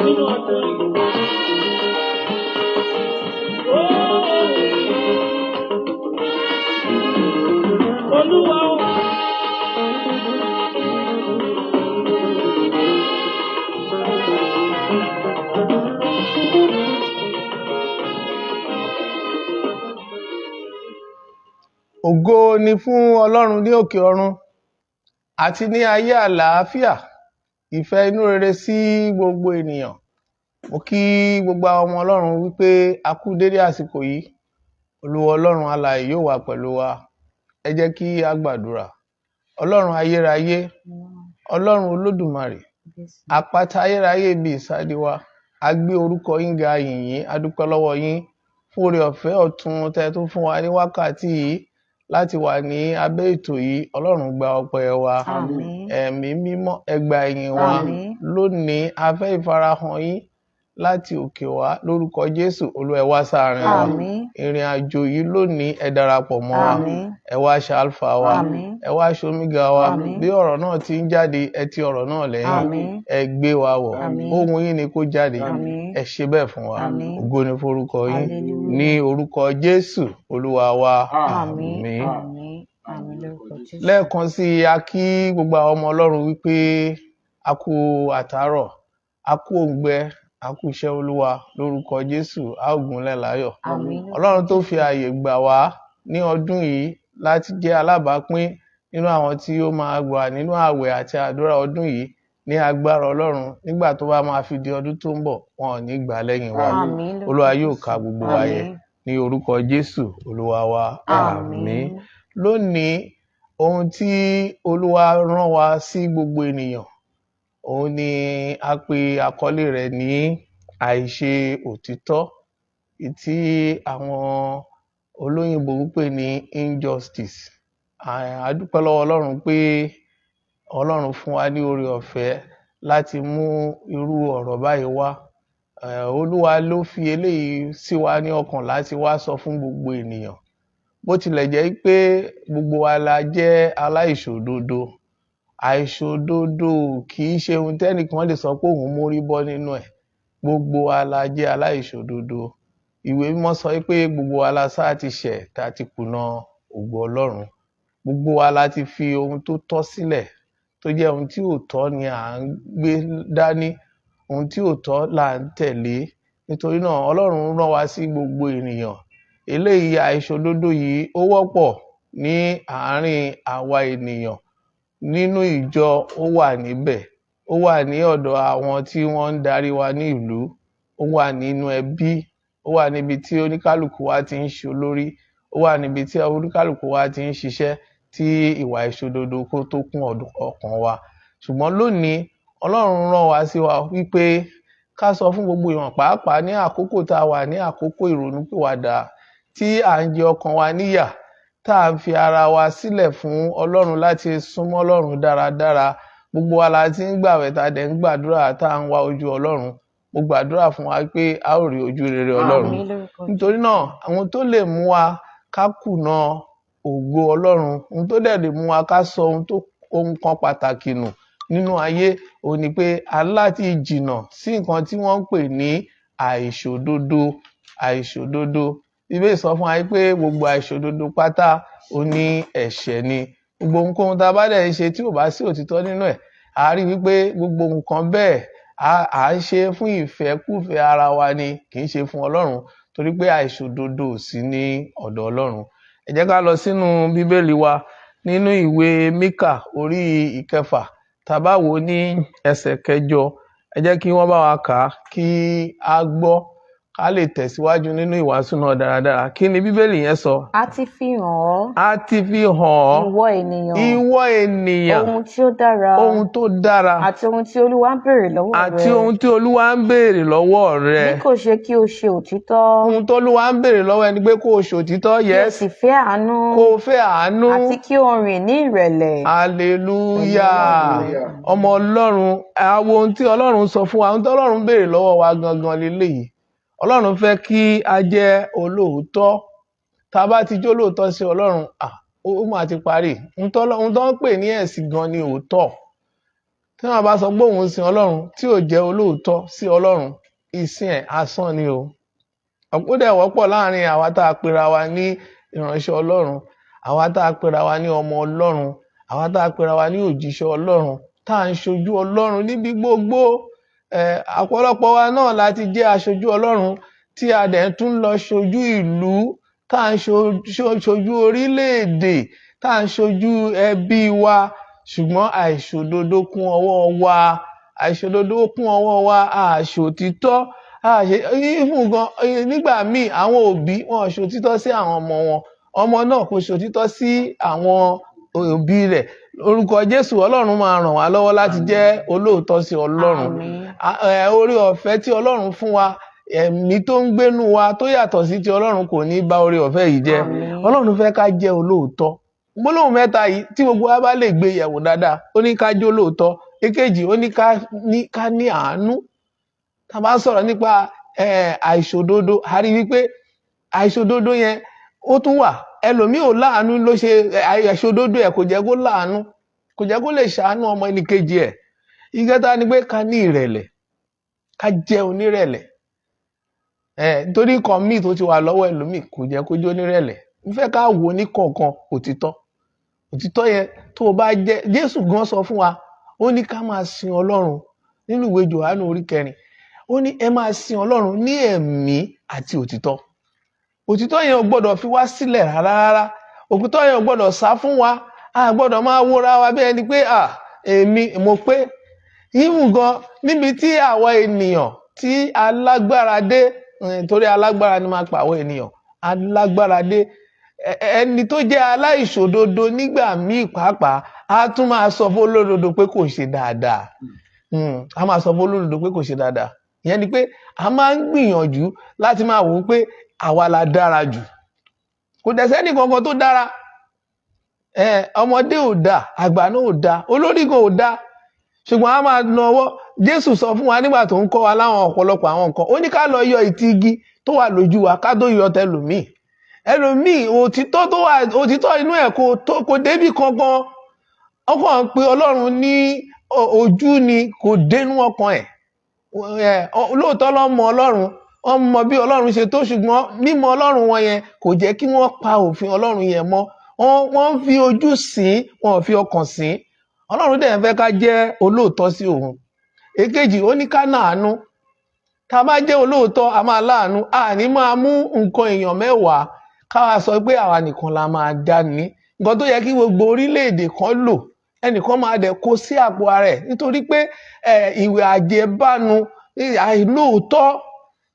nínú ọdún yìí. Olúwa o. Ògo ni fún Ọlọ́run ní òkè ọ̀run àti ní ayé àlàáfíà, ìfẹ́ inú rere sí gbogbo ènìyàn. Mo kí gbogbo àwọn ọmọ Ọlọ́run wípé a kú dédé àsìkò yìí. Olúwa Ọlọ́run alààyè yóò wà pẹ̀lú wa. Ẹ jẹ́ kí a gbàdúrà. Ọlọ́run ayérayé, Ọlọ́run Olódùmarè, àpáta ayérayé ibi ìsádi wa, a gbé orúkọ yín ga, a yìn yín, a dúpẹ́ lọ́wọ́ yín fún oore ọ̀fẹ́ ọ̀tun tẹ́ tún fún wa ní wákàtí yìí láti wà ní abẹ́ ètò yìí. Ọlọ́run gba ọpẹ́ wa. Ẹ̀mí mímọ́ ẹ gba ìyìn wa. Lónìí a fẹ́ ìfarahàn yín láti òkè wá lórúkọ Jésù. Olúwa ẹ wá sáàrin wa. Ìrìn àjò yìí lónìí ẹ darapọ̀ mọ́ wa. Ẹ wá ṣe alfa wa. Ẹ wá ṣe omega wa. Bí ọ̀rọ̀ náà ti ń jáde, ẹ ti ọ̀rọ̀ náà lẹ́yìn. Ẹ gbé wa wọ̀. Ohùn yín ni kó jáde. Ẹ ṣe bẹ́ẹ̀ fún wa. Ògo ni forúkọ yín. Ní orúkọ Jésù Olúwa wa. Àmín. Lẹ́ẹ̀kan sí i, a kí gbogbo àwọn ọmọ Ọlọ́run wípé a kú àtàárọ̀, a kú òǹgbẹ, a kú iṣẹ́ Olúwa lórúkọ Jésù. A ó gúnlẹ̀ láyọ̀. Ọlọ́run tó fi ààyè gbà wá ní ọdún yìí láti jẹ́ alábàápín nínú àwọn tí ó máa gbà nínú ààwẹ̀ àti àdúrà ọdún yìí, ní agbára Ọlọ́run nígbà tó bá máa fi di ọdún tó ń bọ̀, wọn ò ní gbà lẹ́yìn wa. Olúwa yóò ka gbogbo wa yẹ ní orúkọ Jésù Olúwa wa. Àmín. Lónìí ohun tí Olúwa rán wa sí gbogbo ènìyàn, òun ni a pè àkọlé rẹ̀ ní àìṣe òtítọ́, tí àwọn olóyìnbó ń pè ní injustice. A dúpẹ́ lọ́wọ́ Ọlọ́run pé Ọlọ́run fún wa ní oore ọ̀fẹ́ láti mú irú ọ̀rọ̀ báyìí wá. Olúwa ló fi eléyìí sí wa ní ọkàn láti wá sọ fún gbogbo ènìyàn. Bó tilẹ̀ jẹ́ pé gbogbo wa la jẹ́ aláìṣòdodo. Àìṣòdodo kì í ṣe ohun tẹ́nìkan lè sọ pé òun mórí bọ́ nínú ẹ̀. Gbogbo wa la jẹ́ aláìṣòdodo. Ìwé mímọ́ sọ pé gbogbo wa la sá ti ṣẹ̀ tá ti kùnà ògo Ọlọ́run. Gbogbo wa la ti fi ohun tó tọ́ sílẹ̀, tó jẹ́ ohun tí ò tọ́ ni à ń gbé dání, ohun tí ò tọ́ là ń tẹ̀lé. Nítorí náà Ọlọ́run rán wa sí gbogbo ènìyàn. Eléyìí àìṣòdodo yìí ó wọ́pọ̀ ní àárín àwa ènìyàn. Nínú ìjọ ó wà níbẹ̀, ó wà ní ọ̀dọ̀ àwọn tí wọ́n ń darí wa ní ìlú, ó wà nínú ẹbí, ó wà níbi tí oníkálùkù wa ti ń ṣe olórí, ó wà níbi tí oníkálùkù wa ti ń ṣiṣẹ́, tí ìwà ìṣòdodo kó tó kún ọkàn wa. Ṣùgbọ́n lónìí Ọlọ́run rán wa sí wa wípé ká sọ fún gbogbo èèyàn, pàápàá ní àkókò tá a wà ní àkókò ìrònúpìwàdà, tí à ń jẹ ọkàn wa níyà, tá à ń fi ara wa sílẹ̀ fún Ọlọ́run láti súnmọ́ Ọlọ́run dáradára. Gbogbo wa la ti ń gbààwẹ̀ tá a dẹ̀ ń gbàdúrà tá à ń wá ojú Ọlọ́run. Mo gbàdúrà fún wa pé a ó rí ojú rere Ọlọ́run. Nítorí náà àwọn tó lè mú wa ká kùnà ògo Ọlọ́run, ohun tó dẹ̀ lè mú wa ká sọ ohun kan pàtàkì nù nínú ayé, òun ni pé aláti jìnnà sí nǹkan tí wọ́n ń pè ní àìṣòdodo. Àìṣòdodo, Bíbélì sọ fún wa pé gbogbo àìṣòdodo pátá ó ní ẹ̀ṣẹ̀ ni. Gbogbo ohunkóhun tá a bá dẹ̀ ń ṣe tí ò bá sí òtítọ́ nínú ẹ̀, a rí wípé gbogbo nǹkan bẹ́ẹ̀ à ń ṣe fún ìfẹ́kúfẹ̀ẹ́ ara wa ni, kì í ṣe fún Ọlọ́run, torí pé àìṣòdodo ò sí ní ọ̀dọ̀ Ọlọ́run. Ẹ jẹ́ ká lọ sínú Bíbélì wa nínú ìwé Míkà orí 6, tá bá wò ní ẹsẹ̀ 8. Ẹ jẹ́ kí wọ́n bá wa kà á kí a gbọ́, ká lè tẹ̀síwájú nínú ìwàásù náà dáradára. Kí ni Bíbélì yẹn sọ? A ti fi hàn ọ́. A ti fi hàn ọ́. Ìwọ ènìyàn. Ìwọ ènìyàn. Ohun tí ó dára. Ohun tó dára. Àti ohun tí Olúwa ń béèrè lọ́wọ́ rẹ. Àti ohun tí Olúwa ń béèrè lọ́wọ́ rẹ. Bí kò ṣe kí o ṣe òtítọ́. Ohun tó Olúwa ń béèrè lọ́wọ́ ẹni pé kó o ṣe òtítọ́, yes. Kí o sì fẹ́ àánú. Kó o fẹ́ àánú. Àti kí o rìn ní ìrẹ̀lẹ̀. Hallelujah. Ọmọ Ọlọ́run, àwọn ohun tí Ọlọ́run sọ fún wa, ohun tí Ọlọ́run béèrè lọ́wọ́ wa gangan leléyìí. Ọlọ́run fẹ́ kí a jẹ́ olóòótọ́. Tá bá ti jẹ́ olóòótọ́ sí Ọlọ́run, ó máa ti parí. Ohun tó ń pè ní ẹ̀sìn gan ni òótọ́. Tí wọ́n bá sọ pé òun sin Ọlọ́run tí ò jẹ́ olóòótọ́ sí Ọlọ́run, ìsìn ẹ̀ asán ni o. Ó dẹ̀ wọ́pọ̀ láàrin àwa tá a pera wa ní ìránṣẹ́ Ọlọ́run, àwa tá a pera wa ní ọmọ Ọlọ́run, àwa tá a pera wa ní òjíṣẹ́ Ọlọ́run, tá à ń ṣojú Ọlọ́run níbi gbogbo. Ọ̀pọ̀lọpọ̀ wa náà láti jẹ́ aṣojú Ọlọ́run tí a dẹ̀ tún lọ ṣojú ìlú, tá à ń ṣojú orílẹ̀-èdè, tá à ń ṣojú ẹbí wa, ṣùgbọ́n àìṣòdodo kún ọwọ́ wa, àṣòtítọ́, ìfún gan nígbà míì àwọn òbí wọn ṣòtítọ́ sí àwọn ọmọ wọn, ọmọ náà kò ṣòtítọ́ sí àwọn òbí rẹ̀. Orúkọ Jésù, Ọlọ́run máa ràn wá lọ́wọ́ láti jẹ́ olóòótọ́ sí Ọlọ́run. Oore ọ̀fẹ́ tí Ọlọ́run fún wa, ẹ̀mí tó ń gbénú wa tó yàtọ̀ sí ti Ọlọ́run kò ní bà oore ọ̀fẹ́ yìí jẹ́. Ọlọ́run fẹ́ ká jẹ́ olóòótọ́. Gbólóhùn mẹ́ta yìí tí gbogbo wa bá lè gbé yẹ̀wò dáadáa, ó ní ká jẹ́ olóòótọ́. Èkejì, ó ní ká ní àánú. Tá bá sọ̀rọ̀ nípa àìṣòdodo, a rí wípé àìṣòdodo yẹn ó tún wà. Ẹlòmíì ò láàánú ló ṣe àìṣòdodo ẹ̀ kò jẹ́ kó láàánú, kò jẹ́ kó lè ṣàánú ọmọ ẹnìkejì ẹ̀. Ìkẹta ni pé ká ní ìrẹ̀lẹ̀, ká jẹ́ onírẹ̀lẹ̀. Nítorí nǹkan míì tó ti wà lọ́wọ́ ẹlòmíì kò jẹ́ kó jẹ́ onírẹ̀lẹ̀. Mo fẹ́ ká wò ní kọ̀ọ̀kan òtítọ́ yẹn tó o bá jẹ́. Jésù gan sọ fún wa, ó ní ká máa sin Ọlọ́run nínú ìwé Jòhánù orí 4. Ó ní ẹ máa sin Ọlọ́run ní ẹ̀mí àti òtítọ́. Òtítọ́ yẹn ò gbọ́dọ̀ fi wá sílẹ̀ rárá. Òtítọ́ yẹn ò gbọ́dọ̀ sá fún wa. A gbọ́dọ̀ máa wóra wa bí ẹni pé èmi mo pé. Ìmú gan níbi tí àwọn ènìyàn tí alágbára dé, torí alágbára ni máa pa àwọn ènìyàn, alágbára dé, ẹni tó jẹ́ aláìṣòdodo nígbà míì pàápàá á tún máa sọ fún olódodo pé kò ṣe dáadáa. A máa sọ fún olódodo pé kò ṣe dáadáa. Ìyẹn ni pé a máa ń gbìyànjú láti máa wò ó pé àwa la dára jù. Kò dẹ̀ sẹ́ni kankan tó dára. Ọmọdé ò dá, àgbà náà ò dá, olórí kan ò dá. Ṣùgbọ́n a máa nawọ́. Jésù sọ fún wa nígbà tó ń kọ́ wa láwọn ọ̀pọ̀lọpọ̀ àwọn nǹkan, ó ní ká lọ yọ ìtì igi tó wà lójú wa ká tó yọ tẹlòmíì. Ẹlòmíì òtítọ́ inú ẹ̀ kò débì kankan. Ọkàn pé Ọlọ́run ní ojú ni kò dénú ọkàn ẹ̀. Lóòótọ́ ló mọ Ọlọ́run, wọ́n mọ bí Ọlọ́run ṣe tó, ṣùgbọ́n mímọ̀ Ọlọ́run wọn yẹn kò jẹ́ kí wọ́n pa òfin Ọlọ́run yẹn mọ́. Wọ́n fi ojú sìn, wọn fi ọkàn sìn. Ọlọ́run dẹ̀ fẹ́ ká jẹ́ olóòótọ́ sí òun. Èkejì, ó ní ká láàánú. Tá bá jẹ́ olóòótọ́, a máa láàánú. A ní máa mú nǹkan èèyàn mẹ́wàá ká sọ pé àwa nìkan la máa dá ní. Nǹkan tó yẹ kí gbogbo orílẹ̀-èdè kan lò, ẹnìkan máa dẹ̀ kó sí àpò ara ẹ̀, nítorí pé ìwà àjẹbánu, àìlóòótọ́.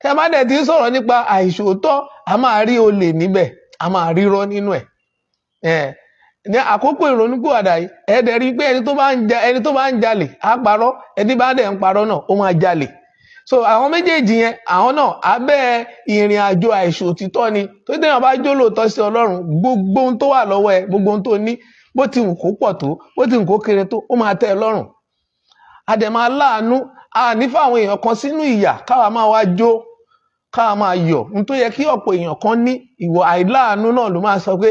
Tẹ́ bá dẹ̀ ti sọ̀rọ̀ nípa àìṣòótọ́, a máa rí olè níbẹ̀, a máa rírọ́ nínú ẹ̀. Ní àkókò ìrònúpìwàdà yìí, ẹ dẹ̀ rí pé ẹni tó bá ń jalè á parọ́, ẹni bá dẹ̀ ń parọ́ náà ó máa jalè. So àwọn méjèèjì yẹn, àwọn náà abẹ́ ìrìn àjò àìṣòtítọ́ ni. Tó téèyàn bá jó lóòótọ́ sí Ọlọ́run, gbogbo ohun tó wà lọ́wọ́ ẹ, gbogbo ohun tó ní, bó ti wù kó pọ̀ tó, bó ti wù kó kéré tó, ó máa tẹ́ ẹ lọ́rùn. A dẹ̀ máa láàánú. A ní fáwọn èèyàn kan sínú ìyà káwa máa wá jó, káwa máa yọ̀. N tó yẹ kí ọ̀pọ̀ èèyàn kan ní ìwọ àìláàánú náà ló máa sọ pé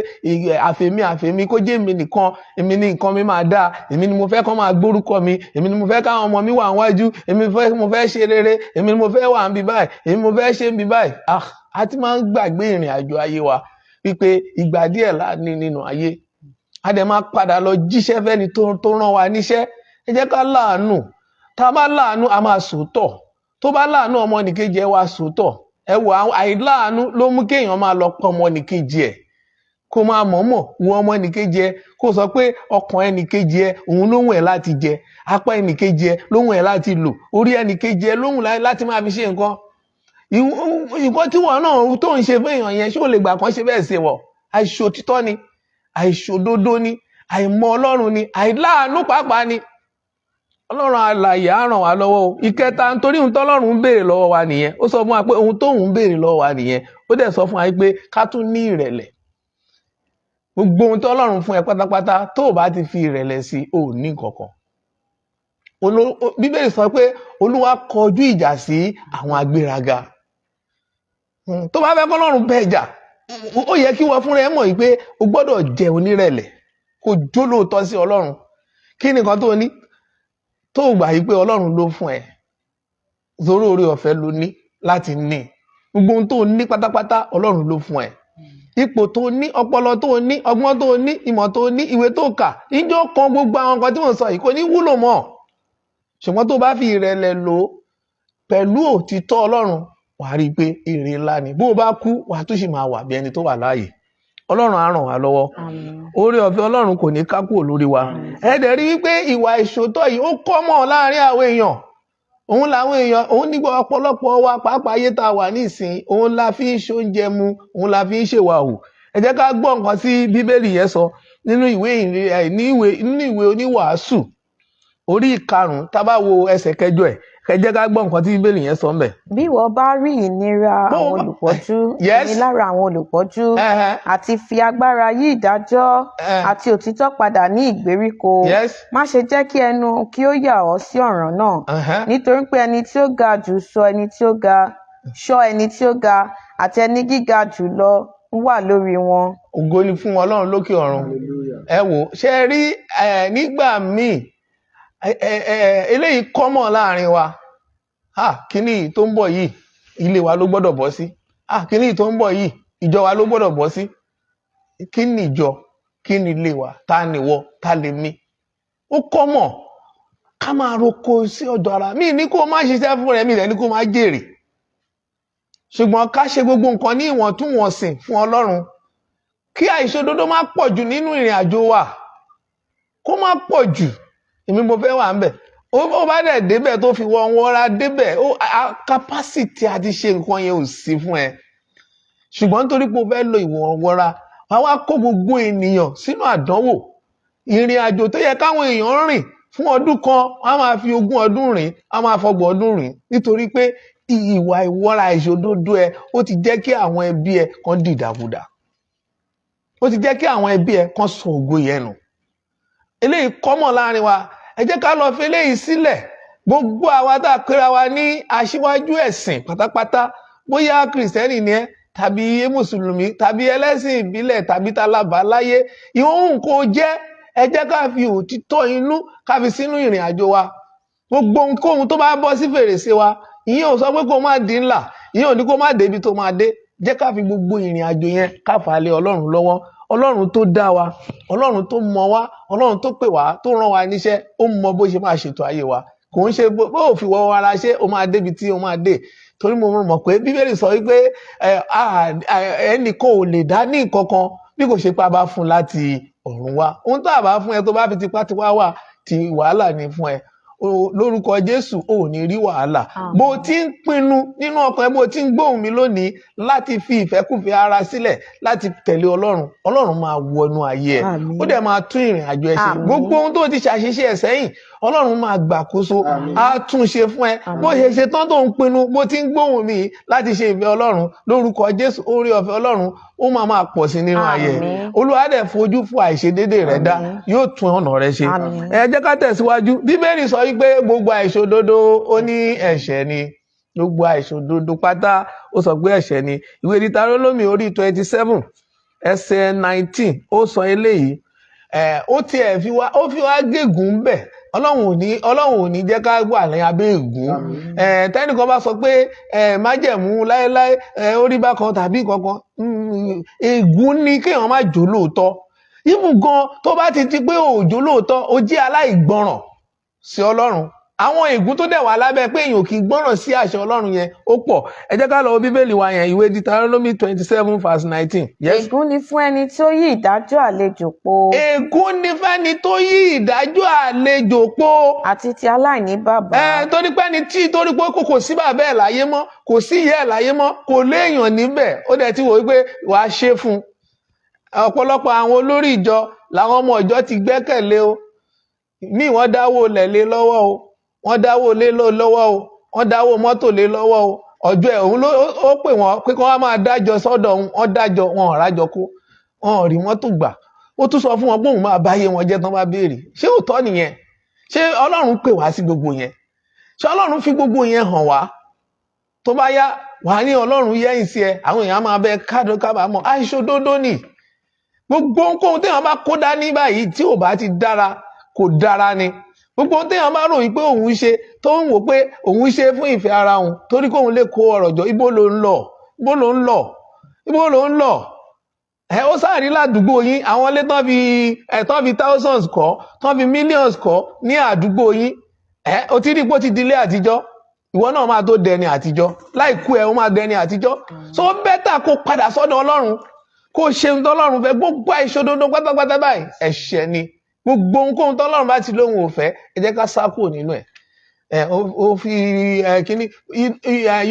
àfèmí kó jẹ́ èmi nìkan, èmi ní nǹkan mi máa dáa, èmi ni mo fẹ́ kán máa gbórúkọ mi, èmi ni mo fẹ́ káwọn ọmọ mi wà níwájú, èmi mo fẹ́ ṣe rere, èmi ni mo fẹ́ wà níbi báyìí, èmi mo fẹ́ ṣe níbi báyìí. A ti máa ń gbàgbé ìrìn àjò ayé wa wípé ìgbà díẹ̀ la ní nínú ayé. A dẹ̀ máa padà lọ jíṣẹ́ fẹ́ni tó rán wa níṣẹ́. Ẹ jẹ́ ká láàánú. Tá bá láàánú, a máa sòótọ́. Tó bá láàánú ọmọnìkejì ẹ wá sòótọ́. Ẹ wò, àìláàánú ló mú kéèyàn máa lọ pa ọmọnìkejì ẹ̀, kó máa mọ̀ọ́mọ̀ wo ọmọnìkejì ẹ, kó sọ pé ọkàn ẹnìkejì ẹ òun ló wùn ẹ́ láti jẹ, apá ẹnìkejì ẹ ló wùn ẹ́ láti lò, orí ẹnìkejì ẹ ló wùn láti máa fi ṣe nǹkan. Nǹkan tí wọn náà tó ń ṣe fún èèyàn yẹn, ṣé ò lè gbà kán ṣe bẹ́ẹ̀ ṣe wọ̀? Àìṣòtítọ́ ni, àìṣòdodo ni, àìmọ̀ Ọlọ́run ni, àìláàánú pàápàá ni. Ọlọ́run alààyè á ràn wá lọ́wọ́ o. Ìkẹta, nítorí ohun tọ́lọ́run ń béèrè lọ́wọ́ wa nìyẹn. Ó sọ fún wa pé ohun tóun ń béèrè lọ́wọ́ wa nìyẹn. Ó dẹ̀ sọ fún wa pé ká tún ní ìrẹ̀lẹ̀. Gbogbo ohun tọ́lọ́run fún ẹ pátápátá, tó o bá ti fi ìrẹ̀lẹ̀ sí, o ò ní nǹkankan. Bíbélì sọ pé Olúwa kọjú ìjà sí àwọn agbéraga. Tó bá fẹ́ kọ́lọ́run bẹ́ jà, ó yẹ kí wọ́n fúnra ẹ mọ̀ yìí pé o gbọ́dọ̀ jẹ́ onírẹ̀lẹ̀ kó jó lóòótọ́ sí Ọlọ́run. Kí ni nǹkan tó ní tó gbà yìí pé Ọlọ́run ló fún ẹ zoro oore ọ̀fẹ́ ló ní láti ní gbogbo ohun tó ní pátápátá Ọlọ́run ló fún ẹ. Ipò tó ní, ọpọlọ tó ní, ọgbọ́n tó ní, ìmọ̀ tó ní, ìwé tó kà, ìjọ kan gbogbo àwọn nǹkan tí mo sọ yìí kò ní wúlò mọ́. Ṣùgbọ́n tó bá fi ìrẹ̀lẹ̀ lò pẹ̀lú òtítọ́ Ọlọ́run, wà á rí i pé èrè ńlá ni. Bó o bá kú, wà á tún sì máa wà bí ẹni tó wà láàyè. Ọlọ́run á ràn wá lọ́wọ́. Oore ọ̀fẹ́ Ọlọ́run kò ní ká kúrò lórí wa. Ẹ dẹ̀ rí wípé ìwà ìṣòótọ́ yìí ó kọ́mọ̀ láàrin àwọn èèyàn. Òun làwọn èèyàn, òun nígbà ọ̀pọ̀lọpọ̀ wa pàápàá ayé tá a wà nísìn, òun la fi ń ṣoúnjẹ mu, òun la fi ń ṣèwà hù. Ẹ jẹ́ ká gbọ́ nǹkan tí Bíbélì yẹn sọ nínú ìwé oníwàásù orí 5 tá bá wo ẹsẹ̀ 8 ẹ̀. Ẹ jẹ́ ká gbọ́ nǹkan tí Bíbélì yẹn sọ ńbẹ̀. Bí ìwọ bá rí ìnira àwọn olùpọ́njú, ìnilára àwọn olùpọ́njú, àti fi agbára yí ìdájọ́ àti òtítọ́ padà ní ìgbèríko, má ṣe jẹ́ kí ẹnu kí ó yà ọ́ sí ọ̀ràn náà, nítorí pé ẹni tí ó ga jù ṣọ́ ẹni tí ó ga, àti ẹni gíga jù lọ wà lórí wọn. Ògo ni fún Ọlọ́run lókè ọ̀run. Ẹ wò, ṣé ẹ rí nígbà míì eléyìí kọ́mọ̀ láàrin wa. Kíní tó ń bọ̀ yìí ilé wa ló gbọ́dọ̀ bọ́ sí. Kíní tó ń bọ̀ yìí ìjọ wa ló gbọ́dọ̀ bọ́ sí. Kí ni ìjọ, kí ni ilé wa, ta ni wọ, ta lè mi. Ó kọ́mọ̀ ká máa roko sí ọ̀dọ̀ ara mi ní kó má ṣiṣẹ́ fún rẹ̀, mi rẹ̀ ní kó má jèrè. Ṣùgbọ́n ká ṣe gbogbo nǹkan ní ìwọ̀ntúnwọ̀nsì fún Ọlọ́run. Kí àìṣòdodo má pọ̀ jù nínú ìrìn àjò wa, kó má pọ̀ jù. Èmi mo fẹ́ wà ń bẹ̀. Ó bá dẹ̀ débẹ̀ tó fi wọ́n wọ́ra débẹ̀, capacity àti ṣe nǹkan yẹn ò sí fún ẹ. Ṣùgbọ́n nítorí pé o fẹ́ lo ìwọ̀n wọ́ra, wá wá kó gbogbo ènìyàn sínú àdánwò. Ìrìn àjò tó yẹ káwọn èèyàn rìn fún ọdún kan, wọ́n á máa fi 20 ọdún rìn, wọ́n á máa fọgbọ̀n ọdún rìn, nítorí pé ìwà ìwọ́ra ìṣòdodo ẹ ó ti jẹ́ kí àwọn ẹbí ẹ kan dìdàkudà. Ó ti jẹ́ kí àwọn ẹbí ẹ kan sọ ògo yẹn nù. Eléyìí kọ́mọ̀ láàrin wa. Ẹ jẹ́ ká lọ fi eléyìí sílẹ̀. Gbogbo àwa tá a pera wa ní aṣíwájú ẹ̀sìn pátápátá, bóyá Kìrìsìtẹ́nì ni ẹ́ tàbí Mùsùlùmí tàbí ẹlẹ́sìn ìbílẹ̀ tàbí talábàáláyé, ìhòòhùn kò jẹ́, ẹ jẹ́ ká fi òtítọ́ inú ká fi sínú ìrìn àjò wa. Gbogbo ohunkóhun tó bá bọ́ sí fèrèsé wa, ìyẹn ò sọ pé kó má di ńlá, ìyẹn ò ní kó má débi tó máa dé. Jẹ́ ká fi gbogbo ìrìn àjò yẹn ká fà lé Ọlọ́run lọ́wọ́. Ọlọ́run tó dá wa, Ọlọ́run tó mọ̀ wá, Ọlọ́run tó pè wá, tó rán wa níṣẹ́, ó mọ bó ṣe máa ṣètò ayé wa. Kò ń ṣe bó ò fi wọ́ ara ṣe ó máa débi tí ó máa dé. Torí mo mọ̀ pé Bíbélì sọ wípé ẹnìkan ò lè dá ní nǹkan kan bí kò ṣe pé a bá fún láti ọ̀run wá. Ohun tó a bá fún ẹ tó bá fi tipátipá wà, ti wàhálà ni fún ẹ. Lórúkọ Jésù ò ní rí wàhálà. Bó ti ń pinnu nínú ọkàn ẹ, bó ti ń gbóhùn mi lónìí láti fi ìfẹ́kùfẹ́ ara sílẹ̀ láti tẹ̀lé Ọlọ́run, Ọlọ́run máa wọnú ayé ẹ. Ó dẹ̀ máa tún ìrìn àjò ẹ ṣe. Gbogbo ohun tó ti ṣàṣìṣe ẹ sẹ́yìn, Ọlọ́run máa gbàkóso, á tún ṣe fún ẹ. Bó ṣe ṣe tán tó ń pinnu, bó ti ń gbóhùn mi láti ṣe ìfẹ́ Ọlọ́run, lórúkọ Jésù oore ọ̀fẹ́ Ọlọ́run ó máa pọ̀ sí nínú ayé ẹ. Olúwa dẹ̀ fojú fún àìṣedédé rẹ dá, yóò tún ọ̀nà rẹ ṣe. Ẹ jẹ́ ká tẹ̀síwájú. Bíbélì sọ wípé gbogbo àìṣòdodo ó ní ẹ̀ṣẹ̀ ni. Gbogbo àìṣòdodo pátá ó sọ pé ẹ̀ṣẹ̀ ni. Ìwé Dítarónómì orí 27 ẹsẹ̀ 19 ó sọ eléyìí. Ó tiẹ̀ fi wá gégùn bẹ̀. Ọlọ́run ò ní jẹ́ ká wà ní abẹ́ ègún. Tẹ́nìkan bá sọ pé májẹ̀mú láéláé orí bákan tàbí kankan, ègún ni kéèyàn má jó lóòótọ́. Even gan tó bá ti pé òjò lóòótọ́, ó jẹ́ aláìgbọràn sí Ọlọ́run. Àwọn ègún tó dẹ̀ wà lábẹ́ pé èèyàn kì í gbọ́ràn sí àṣẹ Ọlọ́run yẹn ó pọ̀. Ẹ jẹ́ ká lọ wo Bíbélì wa yẹn, ìwé Deuteronomy 27 verse 19. Ègún ni fún ẹni tó yí ìdájọ́ àlejò po. Ègún ni fẹ́ni tó yí ìdájọ́ àlejò po. Àti ti aláìní bàbá. Torí pé torí pé kò sí bàbá ẹ̀ láyé mọ́, kò sí ìyá ẹ̀ láyé mọ́, kò léèyàn níbẹ̀, ó dẹ̀ ti wò wípé wàá ṣe fún un. Ọ̀pọ̀lọpọ̀ àwọn olórí ìjọ làwọn ọmọ ìjọ ti gbẹ́kẹ̀lé o. Míì wọ́n dáwó lẹ̀ lé lọ́wọ́ o, wọ́n dáwó lé lọ́wọ́ o, wọ́n dáwó mọ́tò lé lọ́wọ́ o. Ọjọ́ ẹ̀ òun ó pè wọ́n pé kí wọ́n máa dájọ́ sọ́dọ̀ òun, wọ́n dájọ́ wọn ò rájọ kó, wọn ò rí mọ́tò gbà. Ó tún sọ fún wọn pé òun máa báyé wọn jẹ́ tán bá béèrè. Ṣé òótọ́ nìyẹn? Ṣé Ọlọ́run pè wá sí gbogbo yẹn? Ṣé Ọlọ́run fi gbogbo yẹn hàn wá? tó bá yá wà ní Ọlọ́run yẹ́yìn sí ẹ, àwọn èèyàn máa bẹ kádùn kábàámọ̀. Àìṣòdodo ni gbogbo ohunkóhun téèyàn bá kó dání báyìí tí ò bá ti dára kò dára ni. Gbogbo ohun téèyàn bá ròyìn pé òun ṣe tó ń wò pé òun ṣe fún ìfẹ́ ara òun torí kóun lè kó ọrọ̀ jọ, ibo ló ń lọ. Ó sáàrí ládùúgbò yín àwọn ilé tán fi thousands kọ́, tán fi millions kọ́ ní àdúgbò yín. Ó ti rí pé ó ti di ilé àtijọ́, ìwọ náà máa tó dẹni àtijọ́, láìkú ẹ ó máa dẹni àtijọ́. So bẹ́tà kó padà sọ́dọ̀ Ọlọ́run, kó ṣe ohun tọ́lọ́run fẹ́. Gbogbo àìṣòdodo pátápátá báyìí ẹ̀ṣẹ̀ ni. Gbogbo ohunkóhun tọ́lọ́run bá ti lóhun ò fẹ́, ẹ jẹ́ ká sá kúrò nínú ẹ̀. Ó fi kíní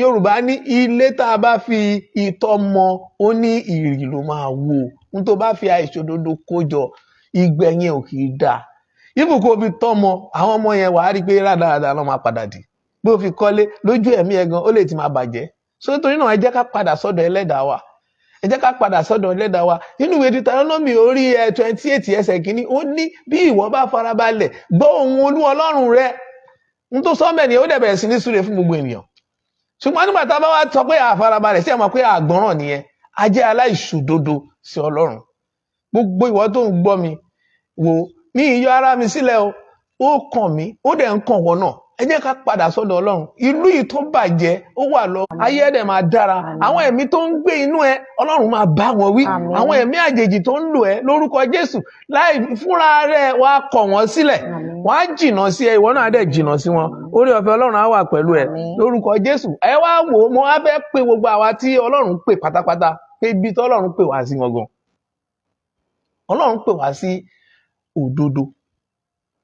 Yorùbá ní ilé tá a bá fi itọ́ mọ ó ní ìrì ló máa wó. N tó bá fi àìṣòdodo kó jọ ìgbẹ̀yìn ò kì í dáa. Ibù kó fi tọ́ mọ àwọn ọmọ yẹn wàá rí pé rádaràda ló máa padà dì. Bí ó fi kọ́lé lójú ẹ̀mí ẹ̀ gan ó lè ti máa bàjẹ́. So nítorí náà ẹ jẹ́ ká padà sọ́dọ̀ Ẹlẹ́dàá wa. Ẹ jẹ́ ká padà sọ́dọ̀ Ẹlẹ́dàá wa. Nínú ìwé Deuteronomy orí 28 ẹsẹ̀ kìíní ó ní bí ìwọ bá farabalẹ̀ gbọ́ ohùn Olúwa Ọlọ́run rẹ. N tó sọ mẹ́ni ó dẹ̀ bẹ̀rẹ̀ sí ní súre fún gbogbo ènìyàn. Ṣùgbọ́n nígbà tá a bá wá sọ pé àfarabalẹ̀ sí ẹ mọ̀ pé àgbọ̀ràn nìyẹn, a jẹ́ aláìṣòdodo sí Ọlọ́run. Gbogbo ìwọ tó ń gbọ́ mi wò mí ìyọ ara mi sílẹ̀ o, ó kàn mí ó dẹ̀ ń kàn wọ́n náà. Ẹ jẹ́ ká padà sọ́dọ̀ Ọlọ́run. Ìlú yìí tó bàjẹ́ ó wà lọ, ayé ẹ̀dẹ̀ máa dára. Àwọn ẹ̀mí tó ń gbé inú ẹ Ọlọ́run máa bá wọn wí. Àwọn ẹ̀mí àjèjì tó ń lò ẹ lórúkọ Jésù láì fúnra rẹ̀ wá kọ̀ wọ́n sílẹ̀. Wọ́n á jìnnà sí ẹ, ìwọ náà dẹ̀ jìnnà sí wọn. Oore ọ̀fẹ́ Ọlọ́run á wà pẹ̀lú ẹ lórúkọ Jésù. Ẹ wá wò ó, mo wá fẹ́ pè gbogbo àwa tí Ọlọ́run pè pátápátá pé ibi tí Ọlọ́run pè wá sí gangan. Ọlọ́run pè wá sí òdodo.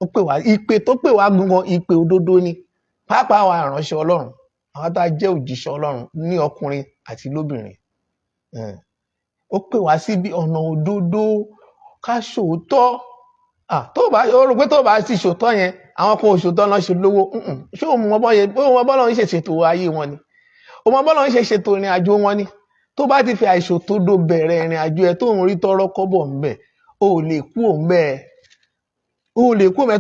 Ó pè wá, ìpè tó pè wá gangan ìpè òdodo ni. Pàápàá àwa ìránṣẹ́ Ọlọ́run, àwọn tá a jẹ́ òjíṣẹ́ Ọlọ́run ní ọkùnrin àti lóbìnrin. Ó pè wá síbi ọ̀nà òdodo ká ṣòótọ́. Tó bá rò pé tó bá ti ṣòótọ́ yẹn àwọn kan òṣòótọ́ náà ṣe lówó. Ṣé o mọ bọ́lọ́run ṣe ṣètò ayé wọn ni? O mọ bọ́lọ́run ṣe ṣètò ìrìn àjò wọn ni? Tó bá ti fi àìṣòótọ́dó bẹ̀rẹ̀ ìrìn àjò ẹ tó ń rí tọ́rọ́ kọ́bọ̀ ńbẹ̀, o ò lè kú òǹbẹ̀.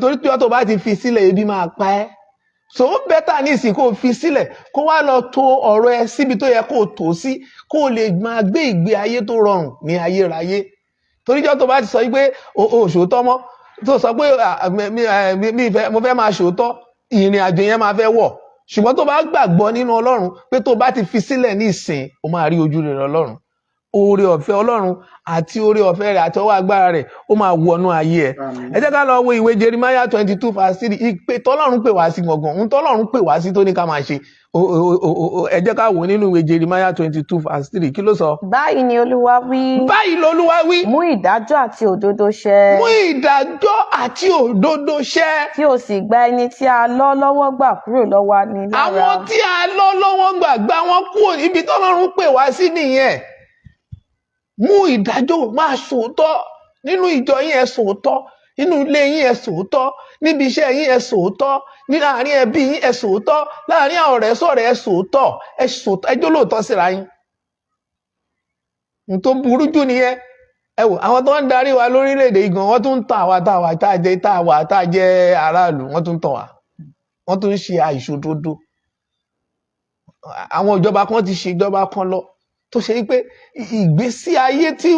Torí pé tó bá ti fi sílẹ̀ ebi máa pa ẹ́. So bẹ́tà ní ìsìn kó fi sílẹ̀ kó wá lọ tó ọ̀rọ̀ ẹ síbi tó yẹ kó tó sí kó lè máa gbé ìgbé ayé tó rọrùn ní ayérayé. Toríjọ́ tó bá ti sọ pé o ṣòótọ́ mọ́, tó sọ pé mo fẹ́ máa ṣòótọ́, ìrìn àjò yẹn máa fẹ́ wọ̀. Ṣùgbọ́n tó bá gbàgbọ́ nínú Ọlọ́run pé tó bá ti fi sílẹ̀ ní ìsìn o máa rí ojú rere Ọlọ́run. Oore ọ̀fẹ́ Ọlọ́run àti oore ọ̀fẹ́ rẹ̀ àti ọwọ́ agbára rẹ̀ ó máa wọnú ayé ẹ. Ẹ jẹ́ ká lọ wo ìwé Jeremiah 22:3. Ìpè tọ́lọ́run pè wá sí gangan, ohun tọ́lọ́run pè wá sí tó ní ká máa ṣe. Ẹ jẹ́ ká wò nínú ìwé Jeremiah 22:3. Kí ló sọ? Báyìí ni Olúwa wí. Báyìí lolúwa wí. Mú ìdájọ́ àti òdodo ṣẹ. Mú ìdájọ́ àti òdodo ṣẹ. Kí o sì gba ẹni tí a lọ́ lọ́wọ́ gbà kúrò lọ́wọ́ ni lára. Àwọn tí a lọ́ lọ́wọ́ gbà wọ́n kúrò ibi tọ́lọ́run pè wá sí nìyẹn. Mú ìdájọ́, máa ṣòótọ́ nínú ìjọ yín ẹ ṣòótọ́, nínú ilé yín ẹ ṣòótọ́, níbi iṣẹ́ yín ẹ ṣòótọ́, ní láàrin ẹbí yín ẹ ṣòótọ́, láàrin àwọn ọ̀rẹ́ sọ̀rẹ́ ẹ ṣòótọ́, ẹ jólóòtọ́ síra yín. N tó burú jù nìyẹn. Ẹ wò àwọn tó ń darí wa lórílẹ̀‐èdè yìí gan wọ́n tún ń tàn àwa tá a jẹ́ aráàlú, wọ́n tún ń tàn wá, wọ́n tún ń ṣe àìṣòdodo. Àwọn ìjọba kan ti ṣe ìjọba kan lọ tó ṣe pé ìgbésí ayé tí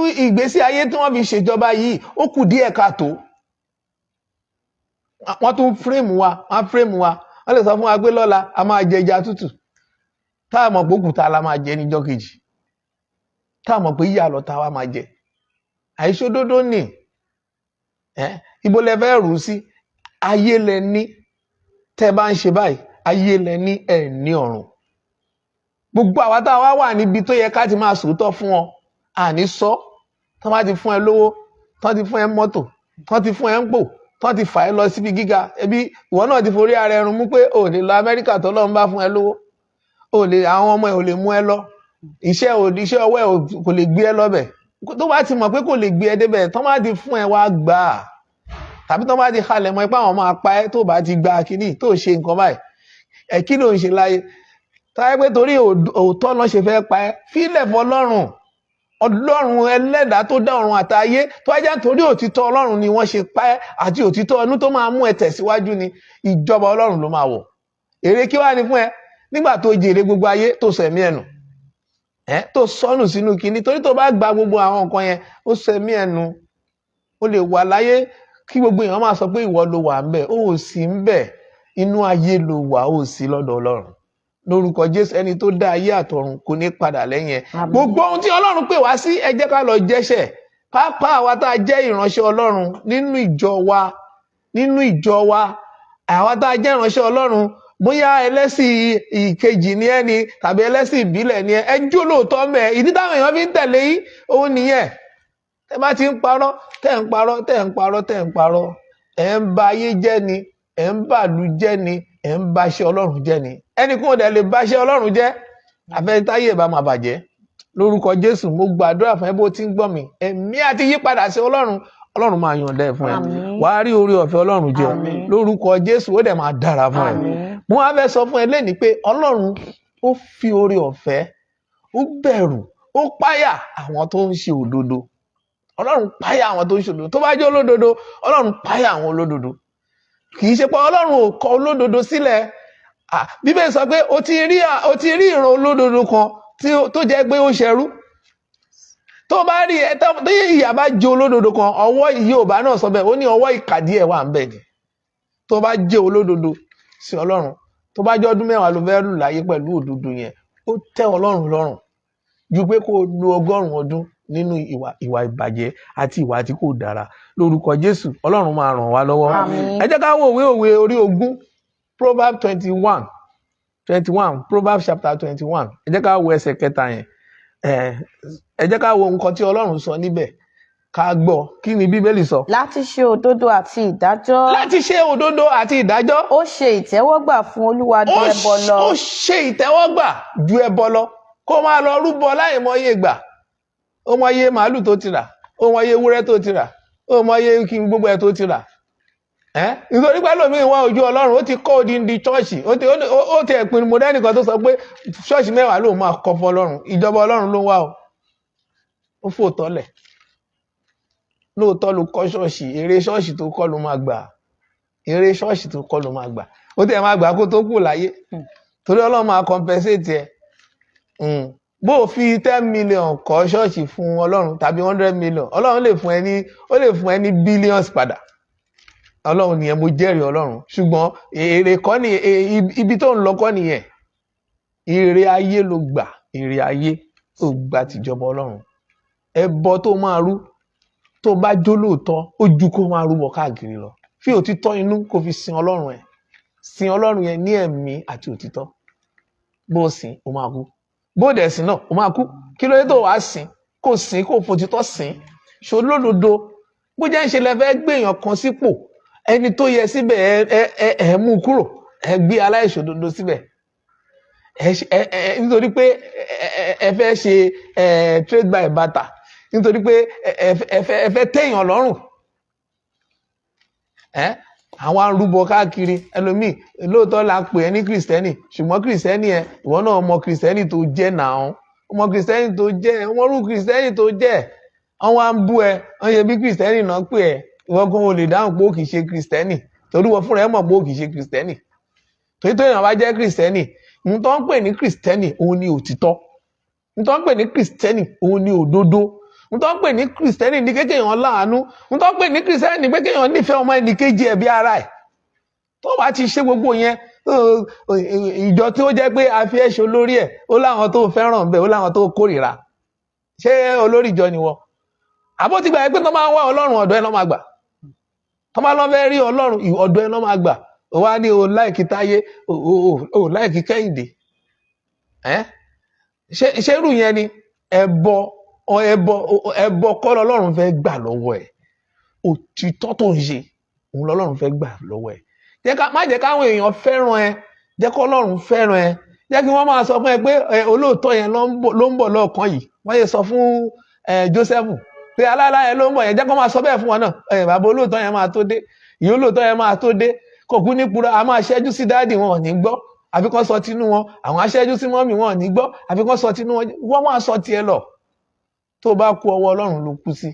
wọ́n fi ṣèjọba yìí ó kù díẹ̀ káàtó. Wọ́n tún fírèmù wa wọ́n lè sọ fún wa pé lọ́la a máa jẹ ẹja tútù tá a mọ̀ pé òkúta la máa jẹ níjọ́ kejì, tá a mọ̀ pé yíyà lọ́ta wa máa jẹ. Àìṣòdodo ni ibo lẹ fẹ́ rù sí, ayé lẹ ní. Tẹ́ bá ń ṣe báyìí ayé lẹ ní ẹ̀ ní ọ̀run. Gbogbo àwa tá a wá wà níbi tó yẹ ká ti máa sòótọ́ fún ọ àní sọ. Tán bá ti fún ẹ lówó, tán ti fún ẹ mọ́tò, tán ti fún ẹ ń pò, tán ti fà ẹ lọ síbi gíga, ẹbí ìwọ náà ti forí ara ẹrun mú pé ò lè lọ Amẹ́ríkà tọ́lọ́run bá fún ẹ lówó, àwọn ọmọ ẹ ò lè mú ẹ lọ, iṣẹ́ ọwọ́ ẹ kò lè gbé ẹ lọ́bẹ̀. Tó bá ti mọ̀ pé kò lè gbé ẹ débẹ̀, tán bá ti fún ẹ wá gbà á, tàbí tán bá ti halẹ̀ mọ́ ẹ pé àwọn máa pa ẹ tó bá ti gba kíní tó ṣe nǹkan báyìí, ẹ kí ló ń ṣe láyé? Táyé pé torí òótọ́ náà ṣe fẹ́ pa ẹ́, fílẹ̀ fọlọ́run. Ọlọ́run ẹlẹ́dàá tó dá ọ̀run àtayé, tó ajá torí òtítọ́ Ọlọ́run ni wọ́n ṣe pa ẹ́, àti òtítọ́ inú tó máa mú ẹ tẹ̀síwájú ni ìjọba Ọlọ́run ló máa wọ̀. Èrè kí wá ní fún ẹ? nígbà tó jèrè gbogbo ayé tó sẹ̀mí ẹnu tó sọnù sínú kinní, torí tó bá gba gbogbo àwọn nǹkan yẹn ó sẹ̀mí ẹnu. ó lè wà láyé kí gbogbo èèyàn máa sọ pé ìwọ ló wà ńbẹ̀, ó sì ńbẹ̀, inú ayé ló wà, ó sì lọ́dọ̀ Ọlọ́run. Lórúkọ Jésù, ẹni tó dá ayé àtọ̀run kò ní padà lẹ́yìn ẹ̀. Gbogbo ohun tí Ọlọ́run pè wá sí, ẹ jẹ́ ká lọ jẹ́ṣẹ̀. Pàápàá àwa tá a jẹ́ ìránṣẹ́ Ọlọ́run nínú ìjọ wa, àwa tá a jẹ́ ìránṣẹ́ Ọlọ́run, bóyá ẹlẹ́sìn ìkejì ni ẹni tàbí ẹlẹ́sìn ìbílẹ̀ ni ẹ jó lóòótọ́ mẹ́. Ìdí táwọn èèyàn fi ń tẹ̀lé yín òun nìyẹn. Tẹ́ bá ti ń parọ́, tẹ́ ń parọ́, ẹ̀ ń ba ayé jẹ́ ni, ẹ̀ ń bàlú jẹ́ ni, ẹ̀ ń ba iṣẹ́ Ọlọ́run jẹ́ ni. Ẹnìkan ò dẹ̀ lè ba iṣẹ́ Ọlọ́run jẹ́ àfẹnitáyé bá máa bàjẹ́. Lórúkọ Jésù, mo gbàdúrà fún ẹ bó ti ń gbọ́ mi, ẹ̀mí àti yípadà sí Ọlọ́run máa yọ̀ǹda ẹ̀ fún ẹ. Wàá rí oore ọ̀fẹ́ Ọlọ́run jẹ. Lórúkọ Jésù, ó dẹ̀ máa dára fún ẹ. Mo wá fẹ́ sọ fún ẹ lẹ́ni pé Ọlọ́run ó fi oore ọ̀fẹ́, ó bẹ̀rù, ó páyà àwọn tó ń ṣe òdodo. Ọlọ́run páyà àwọn tó ń ṣe òdodo. Tó bá jẹ́ olódodo, Ọlọ́run páyà àwọn olódodo. Kì í ṣe pé Ọlọ́run ò kọ olódodo sílẹ̀. Bíbélì sọ pé o ti rí ìran olódodo kan tó jẹ́ pé ó ṣẹrú. Tó bá rí tí ìyà bá jẹ olódodo kan, ọwọ́ Yorùbá náà sọ bẹ́ẹ̀, ó ní ọwọ́ ìkà díẹ̀ wà ń bẹ̀ ni. Tó bá jẹ́ olódodo sí Ọlọ́run, tó bá jẹ́ ọdún 10 ló fẹ́ lù láyé pẹ̀lú òdodo yẹn, ó tẹ́ Ọlọ́run lọ́rùn ju pé kó lo 100 ọdún nínú ìwà ìbàjẹ́ àti ìwà tí kò dára. Lórúkọ Jésù, Ọlọ́run máa ràn wá lọ́wọ́. Ẹ jẹ́ ká wo òwe orí 20, Proverbs 21, Proverbs chapter 21. Ẹ jẹ́ ká wo ẹsẹ̀ 3 yẹn. Ẹ jẹ́ ká wo nǹkan tí Ọlọ́run sọ níbẹ̀, ká gbọ́ kí ni Bíbélì sọ. Láti ṣe òdodo àti ìdájọ́. Láti ṣe òdodo àti ìdájọ́. Ó ṣe ìtẹ́wọ́gbà fún Olúwa ju ẹbọ lọ. Ó ṣe ìtẹ́wọ́gbà ju ẹbọ lọ. Kó máa lọ rúbọ láìmọye ìgbà. Ó mọye màálù tó ti rà, ó mọye ewúrẹ́ tó ti rà, ó mọye kí gbogbo ẹ̀ tó ti rà. Nítorí pé lómi ìwà ojú Ọlọ́run, ó ti kọ́ odindi ṣọ́ọ̀ṣì, ó ti ẹ̀pin mọ̀dẹ́nì kan tó sọ pé ṣọ́ọ̀ṣì 10 ló máa kọ́ fún Ọlọ́run. Ìjọba Ọlọ́run ló ń wá o. Ó fòótọ́ lẹ̀. Lóòótọ́ ló kọ́ ṣọ́ọ̀ṣì, èrè ṣọ́ọ̀ṣì tó kọ́ ló máa gbà. Èrè ṣọ́ọ̀ṣì tó kọ́ ló máa gbà. Ó tẹ̀ máa gbà kó tó kù láyé. Torí Ọlọ́run máa compensate ẹ. Bó o fi 10 million kọ́ ṣọ́ọ̀ṣì fún Ọlọ́run tàbí 100 million, Ọlọ́run lè fún ẹ ní billions padà. Ọlọ́run nìyẹn, mo jẹ́rìí Ọlọ́run. Ṣùgbọ́n èrè kọ́ ni ibi tó ń lọ kọ́ nìyẹn. Èrè ayé ló gbà, èrè ayé tó gbà tìjọba Ọlọ́run. Ẹbọ tó máa rú tó bá jó lóòótọ́, ó ju kó máa rúbọ káàkiri lọ. Fi òtítọ́ inú kó fi sin Ọlọ́run ẹ̀. Sin Ọlọ́run yẹn ní ẹ̀mí àti òtítọ́. Bó o sìn, ó máa kú. Bó o dẹ̀ sìn náà, ó máa kú. Kí ló dé tó wàá sìn? Kó sìn, kó fòtítọ́ sìn. Ṣolódodo. Bó jẹ́ ń ṣe lẹ fẹ́ gbé èèyàn kan sípò, ẹni tó yẹ síbẹ̀ ẹ mú kúrò, ẹ gbé aláìṣòdodo síbẹ̀. Nítorí pé ẹ fẹ́ ṣe trade by barter, nítorí pé ẹ fẹ́ tẹ̀yàn lọ́rùn. Àwọn arúbọ káàkiri, ẹlòmíì lóòótọ́ la pè ẹ́ ní kìrìsìtẹ́nì, ṣùgbọ́n kìrìsìtẹ́nì ẹ, ìwọ náà ọmọ kìrìsìtẹ́nì tó jẹ́ náà, ọmọ kìrìsìtẹ́nì tó jẹ́, ọmọ orú kìrìsìtẹ́nì tó jẹ́, àwọn á ń bú ẹ, wọ́n yẹ bí kìrìsìtẹ́nì náà pè ẹ́, ìwọ gan ò lè dáhùn pé ó kìí ṣe kìrìsìtẹ́nì, torí wọ́n fúnra ẹ̀ mọ̀ pé ó kìí ṣe kìrìsìtẹ́nì. Torí tó èèyàn bá jẹ́ kìrìsìtẹ́nì, ohun tó ń pè ní kìrìsìtẹ́nì òun ni òtítọ́, ohun tó ń pè ní kìrìsìtẹ́nì òun ni òdodo, ohun tó ń pè ní kìrìsìtẹ́nì ní kéèyàn láàánú, ohun tó ń pè ní kìrìsìtẹ́nì ní pé kéèyàn nífẹ̀ẹ́ ọmọ ẹnìkejì ẹ̀ bí ara ẹ̀. Tó bá ti ṣe gbogbo yẹn, ìjọ tí ó jẹ́ pé a fi ẹ́ ṣe olórí ẹ̀, ó láwọn tó fẹ́ràn bẹ́ẹ̀, ó láwọn tó kórìíra. Ṣé olórí ìjọ ni wọ́n? Àbó ti gbà pé tó máa ń wá Ọlọ́run ọ̀dọ̀ ẹ̀ lọ́ máa gbà. Tó máa lọ fẹ́ rí Ọlọ́run ọ̀dọ̀ ẹ̀ lọ́ máa gbà. Ó wá ní o láìkí Táyé, o láìkí Kẹ́hìndé. Ṣé irú yẹn ni ẹbọ kọ́ lọ́lọ́run fẹ́ gbà lọ́wọ́ ẹ̀? Òtítọ́ tó ń ṣe òun lọ́lọ́run fẹ́ gbà lọ́wọ́ ẹ̀. Má jẹ́ káwọn èèyàn fẹ́ràn ẹ, jẹ́ kọ́ Ọlọ́run fẹ́ràn ẹ, jẹ́ kí wọ́n máa sọ fún ẹ pé olóòótọ́ yẹn ló ń bọ̀ lọ́ọ̀kan yìí. Wọ́n yẹ sọ fún Jósẹ́fù pé aláìláyẹ ló ń bọ̀ yẹn, jẹ́ kó máa sọ bẹ́ẹ̀ fún wọn náà. Bàbá olóòótọ́ yẹn máa tó dé, ìyá olóòótọ́ yẹn máa tó dé, kò kú ní purọ́, a máa ṣẹ́jú sí dáàdì wọn ò ní gbọ́, àfi kán sọ tinú wọn, àwọn aṣẹ́jú sí mọ́mì wọn ò ní gbọ́, àfi kán sọ tinú wọn, wọ́n máa sọ tiẹ̀ lọ. Tó bá kú ọwọ́ Ọlọ́run ló kú sí.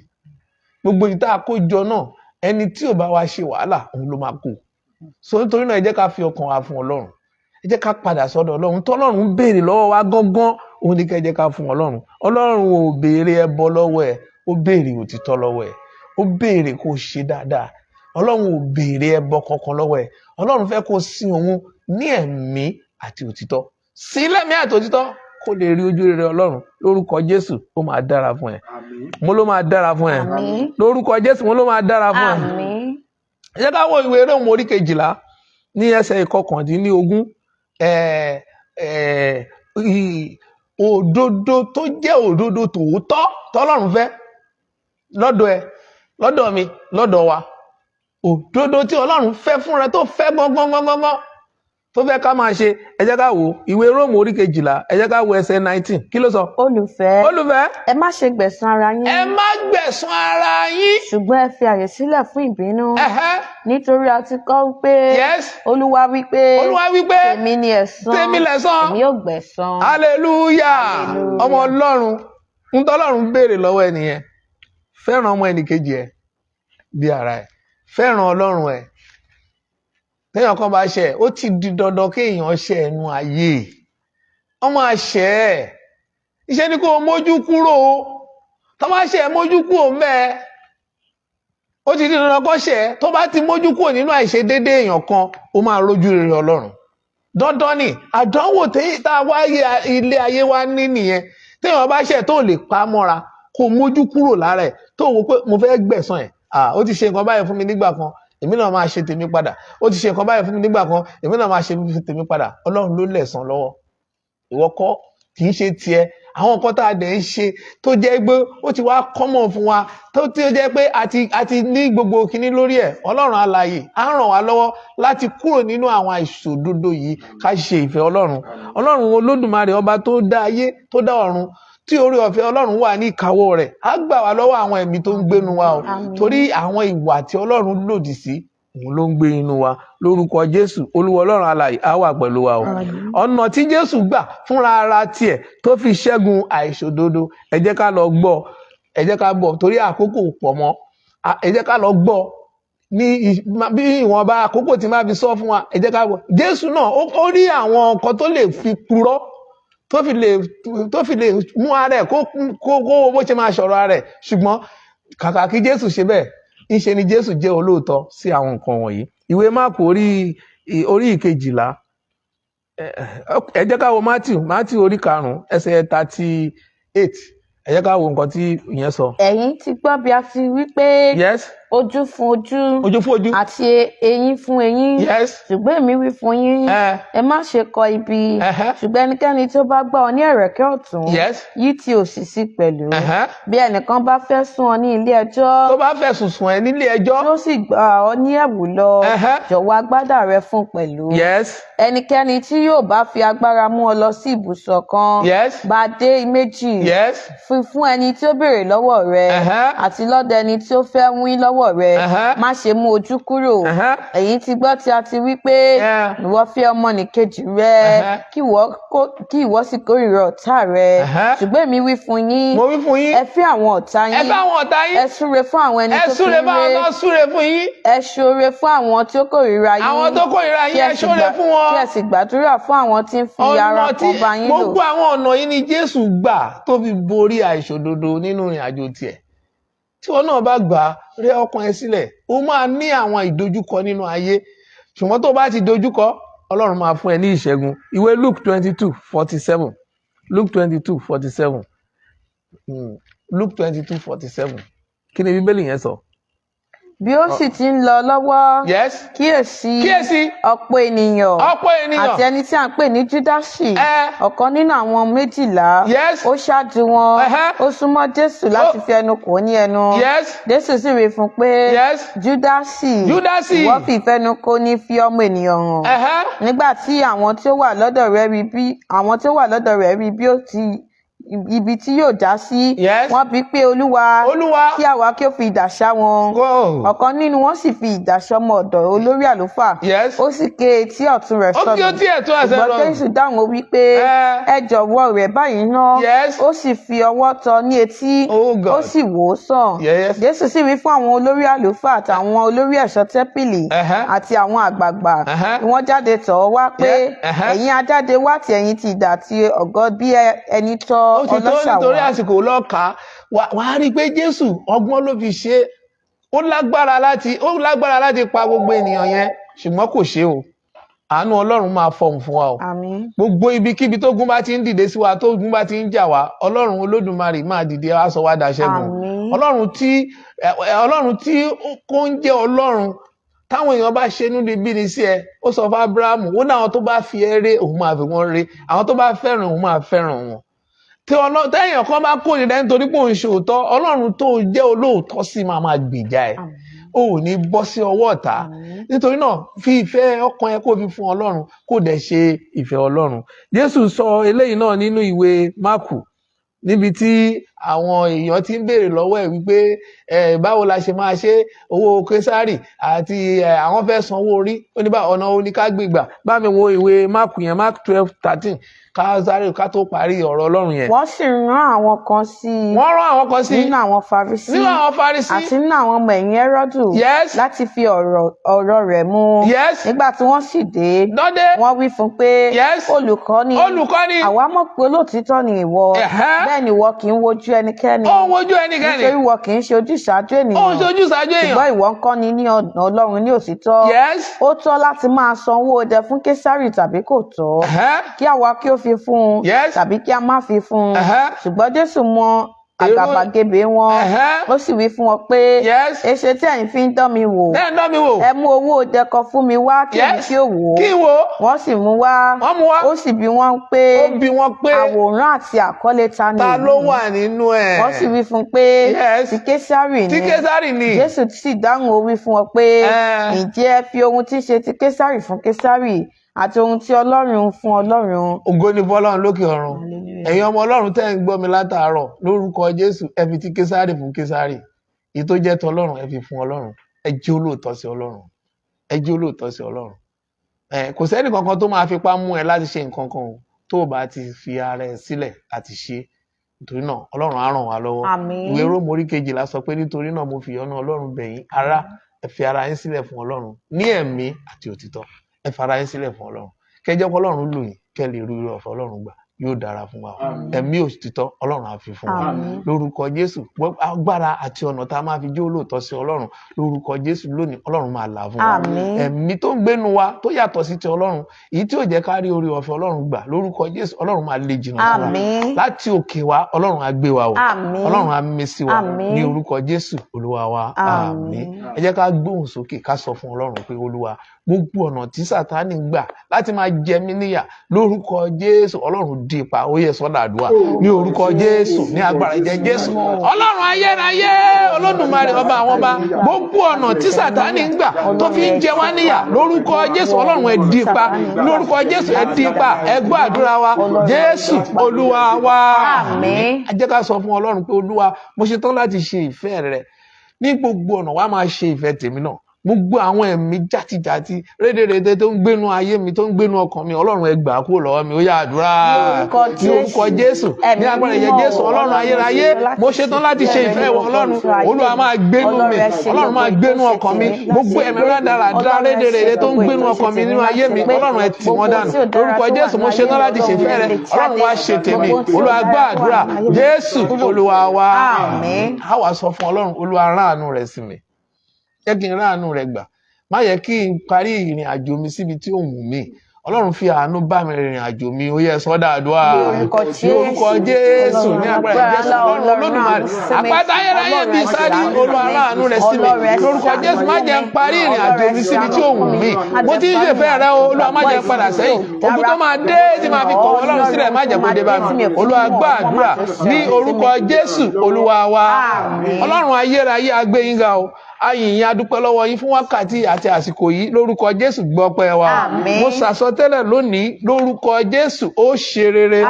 Gbogbo ìta àkójọ náà, ẹni tí ò bá wá ṣe wàhálà òun ló máa kú. So nítorí náà ẹ jẹ́ ká fi ọkàn wa fún Ọlọ́run, ẹ jẹ́ ká padà sọ́dọ̀ Ọlọ́run tọ́lọ́run béèrè lọ́wọ́ wa gángan òun ní kẹ́ jẹ́ ká fún Ọlọ́run. Ọlọ́run ò béèrè ẹbọ lọ́wọ́ ẹ̀, ó béèrè òtítọ́ lọ́wọ́ ẹ̀, ó béèrè kó ṣe dáadáa. Ọlọ́run ò béèrè ẹbọ kankan lọ́wọ́ ẹ̀. Ọlọ́run fẹ́ kó sìn òun ní ẹ̀mí àti òtítọ́, sí lẹ́mí àti òtítọ́, kó lè rí ojú rere Ọlọ́run. Lórúkọ Jésù ó máa dára fún ẹ. Mo ló máa dára fún ẹ. Lórúkọ Jésù mo ló máa dára fún ẹ. Ẹ jẹ́ ká wo ìwé Róòmù orí 12 ní ẹsẹ̀ 19. Òdodo tó jẹ́ òdodo tòótọ́ tọ́lọ́run fẹ́ lọ́dọ̀ ẹ, lọ́dọ̀ mi, lọ́dọ̀ wa. Òdodo tí Ọlọ́run fẹ́ fún rẹ, tó fẹ́ gbọ́ngbọ́ngbọ́ngbọ́n, tó fẹ́ ká máa ṣe. Ẹ jẹ́ ká wo ìwé Róòmù orí 12, ẹ jẹ́ ká wo ẹsẹ̀ 19. Kí ló sọ? Olùfẹ́, ẹ má ṣe gbẹ̀san ara yín. Ẹ má gbẹ̀san ara yín. Ṣùgbọ́n ẹ fi àyè sílẹ̀ fún ìbínú. Nítorí a ti kọ wípé Olúwa wípé tèmi ni ẹ̀san, èmi yóò gbẹ̀san. Hallelujah. Ọmọ Ọlọ́run, ń tọ́lọ́run béèrè lọ́wọ́ ẹnìyẹn. Fẹ́ràn ọmọ ẹnìkejì ẹ bí ara ẹ. Fẹ́ràn Ọlọ́run ẹ. Téèyàn kan bá ṣẹ̀, ó ti di dandan kéèyàn ṣẹ̀ ẹnu ayé. Ọmọ àṣẹ ẹ̀. Iṣẹ́ ni kó mójú kúrò. Tó bá ṣẹ̀ mójú kúrò mẹ́. Ó ti di dandan kó ṣẹ̀. Tó bá ti mójú kúrò nínú àìṣedédé èèyàn kan, ó máa rójú rere Ọlọ́run. Dandan ni àdánwò tá a wá ilé ayé wa ní nìyẹn. Téèyàn bá ṣẹ̀ tó lè pa mọ́ra, kó mójú kúrò lára ẹ̀, tó wò pé mo fẹ́ gbẹ̀san ẹ̀. Ó ti ṣe nǹkan báyìí fún mi nígbà kan, èmi náà máa ṣe tèmi padà. Ó ti ṣe nǹkan báyìí fún mi nígbà kan, èmi náà máa ṣe tèmi padà. Ọlọ́run ló lẹ̀san lọ́wọ́. Ìwọ kọ́, kì í ṣe tiẹ̀. Àwọn nǹkan tá a dẹ̀ ń ṣe tó jẹ́ pé ó ti wá common fún wa, tó jẹ́ pé àti ní gbogbo kinní lórí ẹ̀. Ọlọ́run alààyè á ràn wá lọ́wọ́ láti kúrò nínú àwọn àìṣòdodo yìí, ká ṣe ìfẹ́ Ọlọ́run. Ọlọ́run Olódùmarè, ọba tó dá ayé, tó dá ọ̀run, tí orí ọ̀fẹ́ Ọlọ́run wà ní ìkáwọ́ rẹ̀, á gbà wá lọ́wọ́ àwọn ẹ̀mí tó ń gbénu wa o. Torí àwọn ìwà tí Ọlọ́run lòdì sí, òun ló ń gbé inú wa. Lórúkọ Jésù, Olúwa Ọlọ́run alààyè á wà pẹ̀lú wa o. Ọ̀nà tí Jésù gbà fúnra ara tiẹ̀ tó fi ṣẹ́gun àìṣòdodo, ẹ jẹ́ ká lọ gbọ́. Ẹ jẹ́ ká gbọ́ torí àkókò pọ̀ mọ́. Ẹ jẹ́ ká lọ gbọ́ ní bí ìwọ̀nba àkókò tí máa fi sọ fún wa. Ẹ jẹ́ ká gbọ́. Jésù náà ó rí àwọn nǹkan tó lè fi purọ́, tó fi lè mú ara ẹ̀ kó bó ṣe máa ṣọ̀rọ̀ ara ẹ̀. Ṣùgbọ́n kàkà kí Jésù ṣe bẹ́ẹ̀, ńṣe ni Jésù jẹ́ olóòótọ́ sí àwọn nǹkan wọ̀nyí. Ìwé Máàkù orí 12. Ẹ jẹ́ ká wo Mátíù orí 5 ẹsẹ̀ 38. Ẹ jẹ́ ká wo nǹkan tí ìyẹn sọ. Ẹ̀yin ti gbọ́ bí a ti wí pé ojú fún ojú àti eyín fún eyín. Ṣùgbọ́n èmi wí fún yín, ẹ má ṣe kọ ibi. Ṣùgbọ́n ẹnikẹ́ni tó bá gbá ọ ní ẹ̀rẹ̀kẹ́ ọ̀tún, yí ti òsì sí pẹ̀lú. Bí ẹnìkan bá fẹ́ sùn ọ ní ilé ẹjọ́, tó bá fẹ̀sùn sùn ẹ nílé ẹjọ́, tó sì gbà ọ ní ẹ̀wù lọ, jọ̀wọ́ agbádá rẹ fún pẹ̀lú. Ẹnikẹ́ni tí yóò bá fi agbára mú ọ lọ sí ibùsọ̀ kan, bá dé méjì. Fún ẹni tí ó béèrè lọ́wọ́ rẹ, àti lọ́dọ̀ ẹni tí ó fẹ́ wín lọ́wọ́ rẹ, má ṣe mú ojú kúrò. Ẹ̀yin ti gbọ́ tí a ti wí pé ìwọ fẹ́ ọmọnìkejì rẹ, kí ìwọ sì kórìíra ọ̀tá rẹ. Ṣùgbọ́n èmi wí fún yín, ẹ fẹ́ àwọn ọ̀tá yín, ẹ súre fún àwọn ẹni tó fi ń ré, ẹ ṣoore fún àwọn tí ó kórìíra yín, ẹ ṣoore fún wọn, kí ẹ sì gbàdúrà fún àwọn tí ń fi ara kan bá yín lò. Gbogbo àwọn ọ̀nà yìí ni Jésù gbà tó fi borí àìṣòdodo nínú ìrìn àjò tiẹ̀. Tí wọn náà bá gbà, rẹ ọkàn ẹ sílẹ̀, ó máa ní àwọn ìdojúkọ nínú ayé. Ṣùgbọ́n tó bá ti dojúkọ, Ọlọ́run máa fún ẹ ní ìṣẹ́gun. Ìwé Luke 22:47. Luke 22:47. Luke 22:47. Kí ni Bíbélì yẹn sọ? Bí ó sì ti ń lọ lọ́wọ́, kíyèsí ọ̀pọ̀ ènìyàn àti ẹni tí à ń pè ní Júdásì, ọ̀kan nínú àwọn 12, ó ṣáájú wọn, ó súnmọ́ Jésù láti fi ẹnu kò ní ẹnu. Jésù sì wí fún pé, Júdásì, ìwọ fi ìfẹnukò ní fi ọmọ ènìyàn hàn. Nígbà tí àwọn tí ó wà lọ́dọ̀ rẹ̀ rí bí ó ti ibi tí yóò já sí. Wọ́n bi pé Olúwa kí àwa kí ó fi idà ṣá wọn. Ọ̀kan nínú wọn sì fi idà ṣọmọ ọ̀dọ̀ olórí àlùfáà. Ó sì ké etí ọ̀tún rẹ̀ sọnù. Ṣùgbọ́n Jésù dáhùn ó wí pé ẹ jọ̀wọ́ rẹ̀ báyìí ná. Ó sì fi ọwọ́ tọ́ ní etí. Ó sì wò ó sàn. Jésù sì wí fún àwọn olórí àlùfáà àtàwọn olórí ẹ̀ṣọ́ tẹ́ḿpìlì àti àwọn àgbààgbà tí wọ́n jáde tọ̀ ọ́ wá pé ẹ̀yin ajáde wá tí ẹ̀yin ti idà àti ọ̀gọ bí ẹni tọ́ ọlọ́ṣà wá. Nítorí àsìkò lọ́ka wàá rí i pé Jésù ọgbọ́n ló fi ṣe. Ó lágbára láti pa gbogbo ènìyàn yẹn ṣùgbọ́n kò ṣe o. Àánú Ọlọ́run máa fọhùn fún wa o. Gbogbo ibikíbi tó gun bá ti ń dìde sí wa, tó gun bá ti ń jà wá, Ọlọ́run Olódùmarè máa dìde wá sọ wá daṣẹ́gun. Ọlọ́run tí kò ń jẹ́ Ọlọ́run táwọn èèyàn bá ṣe níbi bí ni sí ẹ, ó sọ fún Ábúráhámù, ó ní àwọn tó bá fi ẹ́ ré òun máa fi wọ́n ré, àwọn tó bá fẹ́ràn òun máa fẹ́ràn wọn. Téèyàn kan bá kórìíra nítorí pé òun ṣe òótọ́, Ọlọ́run tó jẹ́ olóòótọ́ sí máa gbèjà ẹ̀. O ò ní bọ́ sí ọwọ́ ọ̀tá. Nítorí náà fi ìfẹ́ ọkàn ẹ kó fi fún Ọlọ́run, kó dẹ̀ ṣe ìfẹ́ Ọlọ́run. Jésù sọ eléyìí náà nínú ìwé Máàkù níbi tí àwọn èèyàn ti ń béèrè lọ́wọ́ ẹ̀ wípé báwo la ṣe máa ṣe owó Késárì àti àwọn fẹ́ san owó orí. Ó ní ọ̀nà oníkágbègbà. Bá mi wo ìwé Máàkù yẹn, Mark 12:13. Ká tó parí ọ̀rọ̀ Ọlọ́run yẹn. Wọ́n sì rán àwọn kan sí i. Wọ́n rán àwọn kan sí i. Nínú àwọn Farisí. Àti nínú àwọn ọmọ ẹ̀yìn Hẹ́rọ́dù. Láti fi ọ̀rọ̀ rẹ̀ mú. Nígbà tí wọ́n sì dé. Wọ́n wí fún pé olùkọ́ni. Àwa mọ̀ pé olóòtítọ́ ni ìwọ. Bẹ́ẹ̀ ni ìwọ kì í wojú ẹnikẹ́ni. Ó wojú ẹnikẹ́ni. Nítorí ìwọ kì í ṣe ojúṣàájú ènìyàn. Ó ṣe ojúṣàájú èèyàn. Ṣùgbọ́n ìwọ ń kọ́ni ní ọ̀nà Ọlọ́run ní òtítọ́. Ó tọ́ láti máa san owó ọdẹ fún Késárì tàbí kò tọ́. Kí àwa kí ó fi fún un tàbí kí a má fi fún un. Ṣùgbọ́n Jésù mọ àgàbàgebè wọn. Ó sì wí fún wọn pé èṣe tí ẹ̀yin fi ń dán mi wò. Ẹ mú owó ọdẹ kan fún mi wá kí èmi kí ó wò ó. Wọ́n sì mú wá. Ó sì bi wọ́n pé àwòrán àti àkọlé ta ni èyí. Ta ló wà nínú ẹ̀? Wọ́n sì wí fún un pé ti Késárì ni. Jésù sì dáhùn ó wí fún wọn pé ǹjẹ́ ẹ fi ohun tí í ṣe ti Késárì fún Késárì àti ohun tí Ọlọ́run fún Ọlọ́run. Ògo ni fọ́lọ́run lókè ọ̀run. Ẹ̀yin ọmọ Ọlọ́run tẹ́ ń gbọ́ mi látàárọ̀ lórúkọ Jésù, ẹ fi ti Késárì fún Késárì. Èyí tó jẹ́ tọlọ́run ẹ fi fún Ọlọ́run. Ẹ jẹ́ olóòótọ́ sí Ọlọ́run. Ẹ jẹ́ olóòótọ́ sí Ọlọ́run. Kò sẹ́ni kankan tó máa fipá mú ẹ láti ṣe nǹkan kan o tó o bá ti fi ara ẹ sílẹ̀ àti ṣe. Nítorí náà Ọlọ́run á ràn wá lọ́wọ́. Ìwé Róòmù orí 12 sọ pé nítorí náà mo fi ìyọ́nú Ọlọ́run bẹ̀ yín ará, ẹ fi ara yín sílẹ̀ fún Ọlọ́run ní ẹ̀mí àti òtítọ́. Ẹ fara yín sílẹ̀ fún Ọlọ́run. Kẹjọ́ pé Ọlọ́run lò yín kẹ́ lè rí ọ̀fẹ́ Ọlọ́run gbà, yóò dára fún wa. Ẹ̀mí òtítọ́ Ọlọ́run á fi fún wa. Lórúkọ Jésù, agbára àti ọ̀nà tá a máa fi jẹ́ olóòótọ́ sí Ọlọ́run. Lórúkọ Jésù lónìí Ọlọ́run máa là fún wa. Ẹ̀mí tó ń gbénu wa tó yàtọ̀ sí ti Ọlọ́run, èyí tí ò jẹ́ ká rí oore ọ̀fẹ́ Ọlọ́run gbà. Lórúkọ Jésù Ọlọ́run máa lé jìnnà sí wa. Láti òkè wa Ọlọ́run á gbé wa wọ̀. Ọlọ́run á mí sí wa. Ní orúkọ Jésù Olúwa wa. Àmín. Ẹ jẹ́ ká gbóhùn sókè ká sọ fún Ọlọ́run pé Olúwa, gbogbo ọ̀nà tí Sátánì gbà láti máa jẹ mí níyà lórúkọ Jésù Ọlọ́run dí ipa ó yẹ sọ́dà àdúrà ní orúkọ Jésù ní agbára ẹ̀jẹ̀ Jésù. Ọlọ́run ayérayé Olódùmarè ọba àwọn ọba, gbogbo ọ̀nà tí Sátánì gbà tó fi ń jẹ wá níyà lórúkọ Jésù Ọlọ́run ẹ dí ipa lórúkọ Jésù ẹ dí ipa ẹ gbọ́ àdúrà wa Jésù Olúwa wa. Àmín. Ẹ jẹ́ ká sọ fún Ọlọ́run pé Olúwa mo ṣetán láti ṣe ìfẹ́ rẹ ní gbogbo ọ̀nà, wá máa ṣe ìfẹ́ tèmi náà. Gbogbo àwọn ẹ̀mí játijàti rédèrèdè tó ń gbénu ayé mi tó ń gbénu ọkàn mi Ọlọ́run ẹ gbà kúrò lọ́wọ́ mi ó yá àdúrà ní orúkọ Jésù ní agbára ẹ̀jẹ̀ Jésù. Ọlọ́run ayérayé mo ṣetán láti ṣe ìfẹ́ ìwọ Ọlọ́run. Olúwa máa gbénu mi, Ọlọ́run máa gbénu ọkàn mi. Gbogbo ẹ̀mí rádaràdà rédèrèdè tó ń gbénu ọkàn mi nínú ayé mi Ọlọ́run ẹ tì wọ́n dànù lórúkọ Jésù. Mo ṣetán láti ṣe ìfẹ́ rẹ Ọlọ́run wá ṣe tèmi. Olúwa gbọ́ àdúrà Jésù Olúwa wa. Àmín. A wá sọ fún Ọlọ́run Olúwa rán àánú rẹ sí mi, jẹ́ kí n rán àánú rẹ gbà. Má yẹ kí n parí ìrìn àjò mi síbi tí ó wù mí. Ọlọ́run fi àánú bá mi rìnrìn àjò mi ó yẹ sọ́dà àdúrà ní orúkọ Jésù ní agbára Jésù. Ọlọ́run Olódùmarè àpáta ayérayé bí sáré Olúwa rán àánú rẹ sí mi lórúkọ Jésù. Má jẹ́ n parí ìrìn àjò mi síbi tí ó wù mí. Mo ti ń ṣèfẹ́ rẹ o Olúwa, má jẹ́ n padà sẹ́yìn. Ogun tó máa dé tí máa fi kọ̀wé Ọlọ́run sílẹ̀ má jẹ́ kó dé bá mi. Olúwa gbọ́ àdúrà ní orúkọ Jésù Olúwa wa. Ọlọ́run ayérayé a gbé yín ga o. ayìnyín adúpẹ́ lọ́wọ́ yín fún wákàtí àti àsìkò yìí lórúkọ Jésù gbọ́pẹ́ wa. Mo sàsọtẹ́lẹ̀ lónìí lórúkọ Jésù ó ṣe rere.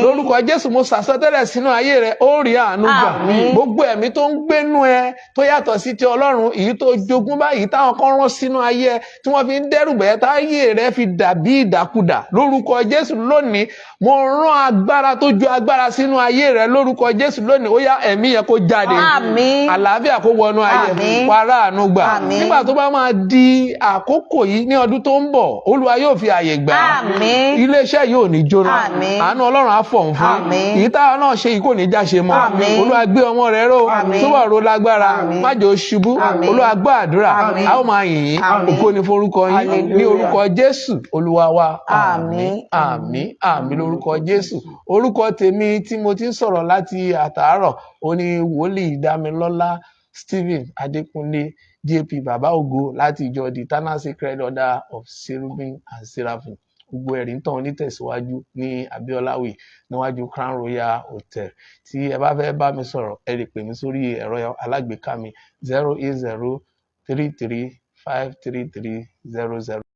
Lórúkọ Jésù mo sàsọtẹ́lẹ̀ sínú ayé rẹ ó rí àánú gbà. Gbogbo ẹ̀mí tó ń gbénú ẹ tó yàtọ̀ sí ti Ọlọ́run èyí tó jogún báyìí táwọn kan rán sínú ayé ẹ tí wọ́n fi ń dẹ́rùbẹ̀ táyé rẹ fi dàbí ìdàkudà lórúkọ Jésù lónìí mo rán agbára tó ju agbára sínú ayé rẹ lórúkọ Jésù lónìí ó yá ẹ̀mí yẹn kó jáde. Àlàáfíà kó wọnú ayé wàrà àánú gbà. Nígbà tó bá máa di àkókò yìí ní ọdún tó ń bọ̀ Olúwa yóò fi àyè gbà. Iléeṣẹ́ yóò ní jóná. Àánú Ọlọ́run á fọ̀hún fún. Èyí táwọn náà ṣe yìí kò ní jáṣe mọ́. Olúwa gbé ọmọ rẹ ró tó wà ró lágbára má jẹ́ ó ṣubú. Olúwa gbọ́ àdúrà a ó máa yìn yín ògo ni forúkọ yín ní orúkọ Jésù Olúwa wa. Àmín àmín àmín lórúkọ Jésù. Orúkọ tèmi tí mo ti ń sọ̀rọ̀ láti àtàárọ̀ ó ní wòlíì Dámilọ́lá Stephen Adékúnlé JP Bàbá Ògo láti ìjọ the Eternal Sacred Order of Cherubim and Seraphim. Gbogbo ẹ̀rí ń tàn onítẹ̀síwájú ní Abíọ́láwì níwájú Crown Royal Hotel. Tí ẹ bá fẹ́ bá mi sọ̀rọ̀ ẹ lè pè mí sórí ẹ̀rọ alágbèéká mi 08033533300.